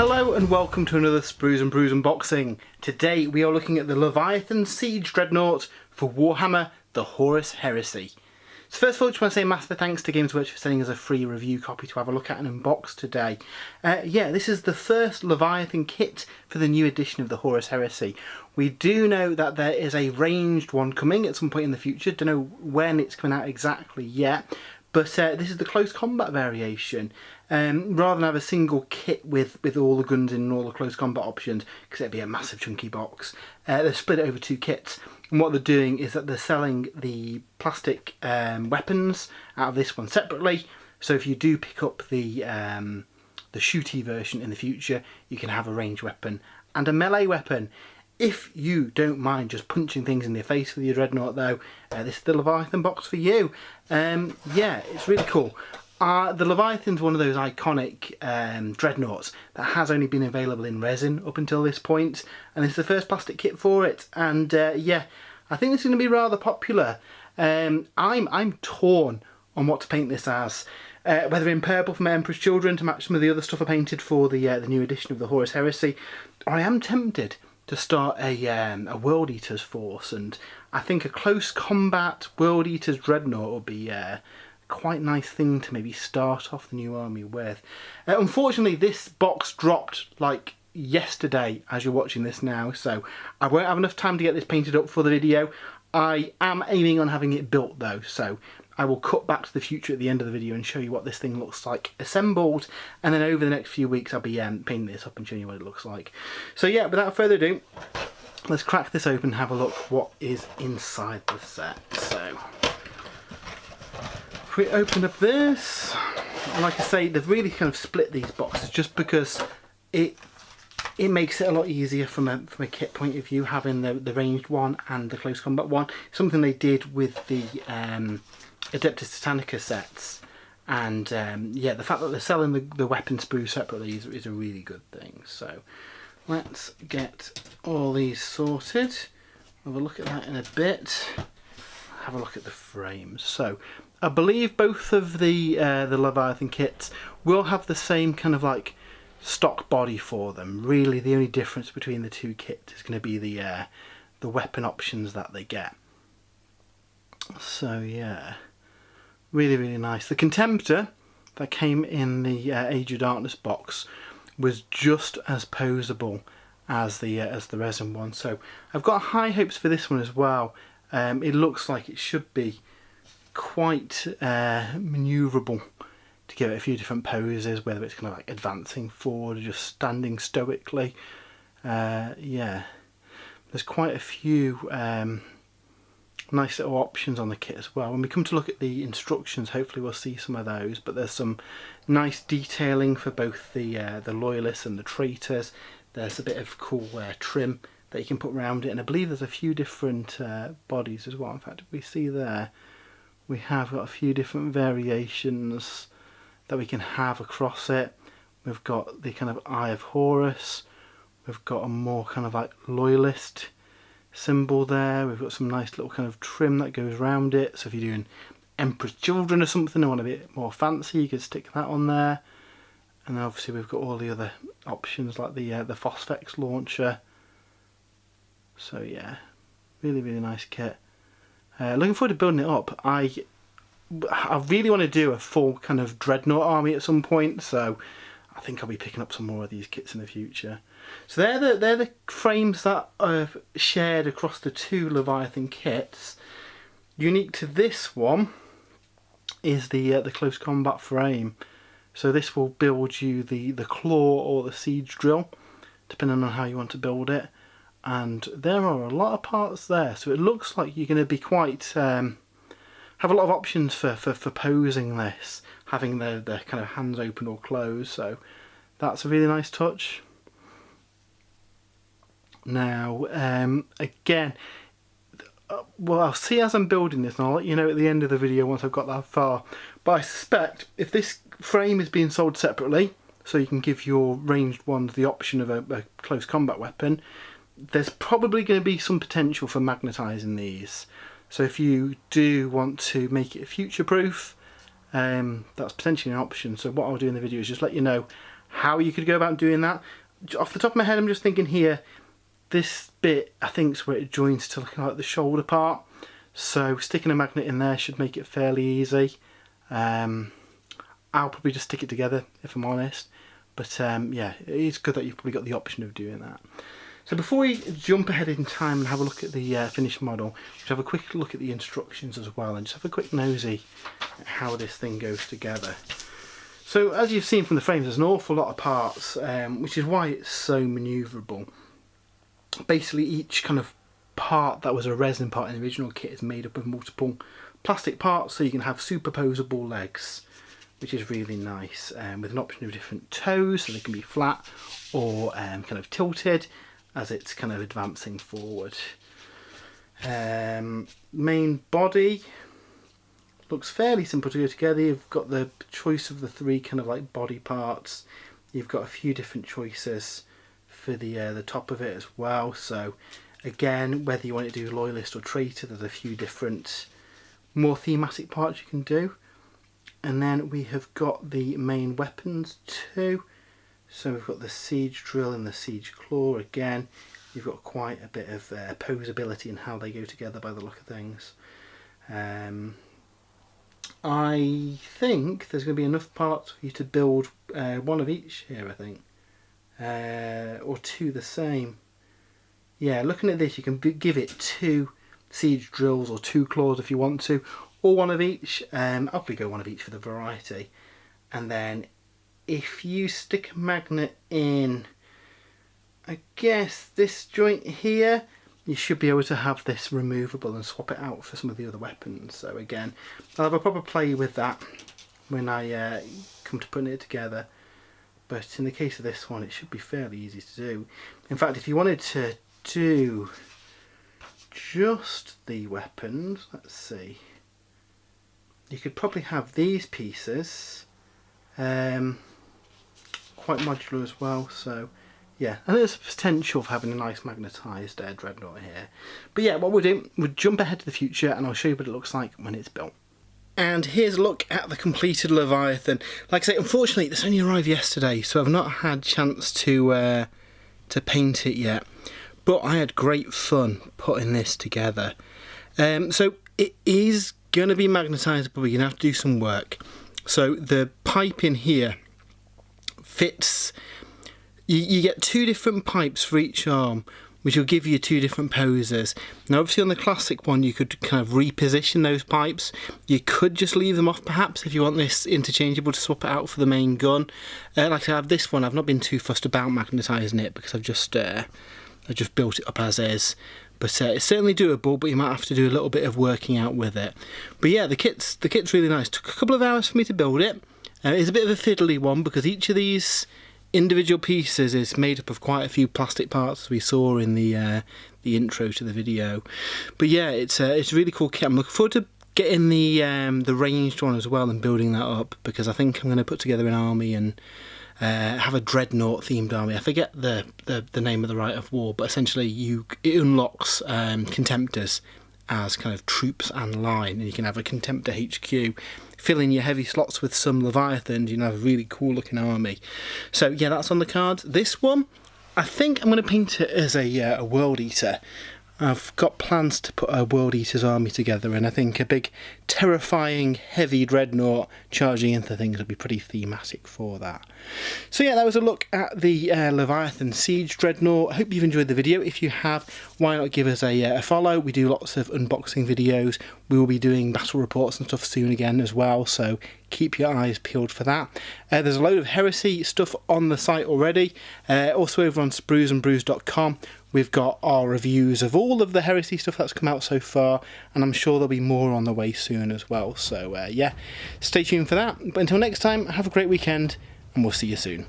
Hello and welcome to another Sprues and Brews unboxing. Today we are looking at the Leviathan Siege Dreadnought for Warhammer The Horus Heresy. So first of all, I just want to say a massive thanks to Games Workshop for sending us a free review copy to have a look at and unbox today. This is the first Leviathan kit for the new edition of the Horus Heresy. We do know that there is a ranged one coming at some point in the future. Don't know when it's coming out exactly yet. But this is the close combat variation. Rather than have a single kit with all the guns in and all the close combat options, because it'd be a massive chunky box, they've split it over two kits. And what they're doing is that they're selling the plastic weapons out of this one separately. So if you do pick up the shooty version in the future, you can have a ranged weapon and a melee weapon. If you don't mind just punching things in your face with your Dreadnought though, this is the Leviathan box for you. It's really cool. The Leviathan's one of those iconic Dreadnoughts that has only been available in resin up until this point, and it's the first plastic kit for it, and I think this is going to be rather popular. I'm torn on what to paint this as. Whether in purple from Emperor's Children to match some of the other stuff I painted for the new edition of the Horus Heresy, or I am tempted to start a World Eaters force, and I think a close combat World Eaters Dreadnought would be quite a nice thing to maybe start off the new army with. Unfortunately, this box dropped like yesterday as you're watching this now, so I won't have enough time to get this painted up for the video. I am aiming on having it built though, so I will cut back to the future at the end of the video and show you what this thing looks like assembled, and then over the next few weeks I'll be painting this up and showing you what it looks like. So yeah, without further ado, let's crack this open and have a look what is inside the set. So if we open up this, like I say, they've really kind of split these boxes just because it makes it a lot easier from a kit point of view, having the ranged one and the close combat one. Something they did with the Adeptus Titanica sets, and the fact that they're selling the weapon sprues separately is a really good thing. So let's get all these sorted. Have a look at that in a bit. Have a look at the frames. So I believe both of the Leviathan kits will have the same kind of like stock body for them. Really the only difference between the two kits is going to be the weapon options that they get. So yeah, really nice. The Contemptor that came in the Age of Darkness box was just as posable as the resin one, so I've got high hopes for this one as well. It looks like it should be quite manoeuvrable to give it a few different poses, whether it's kind of like advancing forward or just standing stoically. There's quite a few nice little options on the kit as well. When we come to look at the instructions, hopefully we'll see some of those, but there's some nice detailing for both the loyalists and the traitors. There's a bit of cool trim that you can put around it, and I believe there's a few different bodies as well. In fact, if we see there, we have got a few different variations that we can have across it. We've got the kind of Eye of Horus, we've got a more kind of like loyalist symbol there, we've got some nice little kind of trim that goes around it, so if you're doing Emperor's Children or something and want a bit more fancy, you could stick that on there. And then obviously we've got all the other options like the Phosphex launcher. So yeah, really nice kit. Looking forward to building it up. I really want to do a full kind of Dreadnought army at some point, so I think I'll be picking up some more of these kits in the future. So they're the frames that I've shared across the two Leviathan kits. Unique to this one is the close combat frame. So this will build you the claw or the siege drill, depending on how you want to build it. And there are a lot of parts there, so it looks like you're going to be quite have a lot of options for posing this, having the kind of hands open or closed, so that's a really nice touch. Now again, well, I'll see as I'm building this, and I'll let you know at the end of the video once I've got that far, but I suspect if this frame is being sold separately, so you can give your ranged ones the option of a close combat weapon, there's probably going to be some potential for magnetising these. So if you do want to make it future proof, that's potentially an option. So what I'll do in the video is just let you know how you could go about doing that. Off the top of my head, I'm just thinking here, this bit I think is where it joins to like the shoulder part. So sticking a magnet in there should make it fairly easy. I'll probably just stick it together if I'm honest. But yeah, it's good that you've probably got the option of doing that. So before we jump ahead in time and have a look at the finished model, let's have a quick look at the instructions as well and just have a quick nosy at how this thing goes together. So as you've seen from the frames, there's an awful lot of parts, which is why it's so manoeuvrable. Basically each kind of part that was a resin part in the original kit is made up of multiple plastic parts, so you can have superposable legs, which is really nice, with an option of different toes, so they can be flat or kind of tilted as it's kind of advancing forward. Main body looks fairly simple to go together. You've got the choice of the three kind of like body parts. You've got a few different choices for the top of it as well. So again, whether you want to do loyalist or traitor, there's a few different more thematic parts you can do. And then we have got the main weapons too. So we've got the siege drill and the siege claw. Again, you've got quite a bit of posability in how they go together by the look of things. I think there's going to be enough parts for you to build one of each here, I think. Or two the same. Yeah, looking at this, you can give it 2 siege drills or 2 claws if you want to, or one of each. I'll probably go one of each for the variety. And then if you stick a magnet in, I guess this joint here, you should be able to have this removable and swap it out for some of the other weapons. So again, I'll have a proper play with that when I come to putting it together. But in the case of this one, it should be fairly easy to do. In fact, if you wanted to do just the weapons, let's see, you could probably have these pieces quite modular as well. So yeah, and there's potential for having a nice magnetised dreadnought here. But yeah, what we'll do, we'll jump ahead to the future and I'll show you what it looks like when it's built. And here's a look at the completed Leviathan. Like I say, unfortunately this only arrived yesterday, so I've not had a chance to paint it yet. But I had great fun putting this together. So it is going to be magnetised, but you're going to have to do some work. So the pipe in here fits, you get 2 different pipes for each arm, which will give you 2 different poses. Now obviously on the classic one you could kind of reposition those pipes. You could just leave them off perhaps if you want this interchangeable to swap it out for the main gun. Like I have this one, I've not been too fussed about magnetising it because I've just built it up as is. But it's certainly doable, but you might have to do a little bit of working out with it. But yeah, the kit's really nice. Took a couple of hours for me to build it. It's a bit of a fiddly one because each of these individual pieces is made up of quite a few plastic parts we saw in the intro to the video. But yeah, it's a really cool kit. I'm looking forward to getting the ranged one as well and building that up, because I think I'm going to put together an army and have a dreadnought themed army. I forget the name of the Rite of War, but essentially it unlocks contemptors as kind of troops and line, and you can have a contemptor HQ, fill in your heavy slots with some Leviathans, you can have a really cool looking army. So yeah, that's on the cards. This one, I think I'm going to paint it as a World Eater. I've got plans to put a World Eater's army together, and I think a big terrifying heavy dreadnought charging into things would be pretty thematic for that. So yeah, that was a look at the Leviathan Siege Dreadnought. I hope you've enjoyed the video. If you have, why not give us a follow? We do lots of unboxing videos. We will be doing battle reports and stuff soon again as well, so keep your eyes peeled for that. There's a load of Heresy stuff on the site already. Also over on spruesandbrews.com. We've got our reviews of all of the Heresy stuff that's come out so far, and I'm sure there'll be more on the way soon as well. So yeah, stay tuned for that. But until next time, have a great weekend, and we'll see you soon.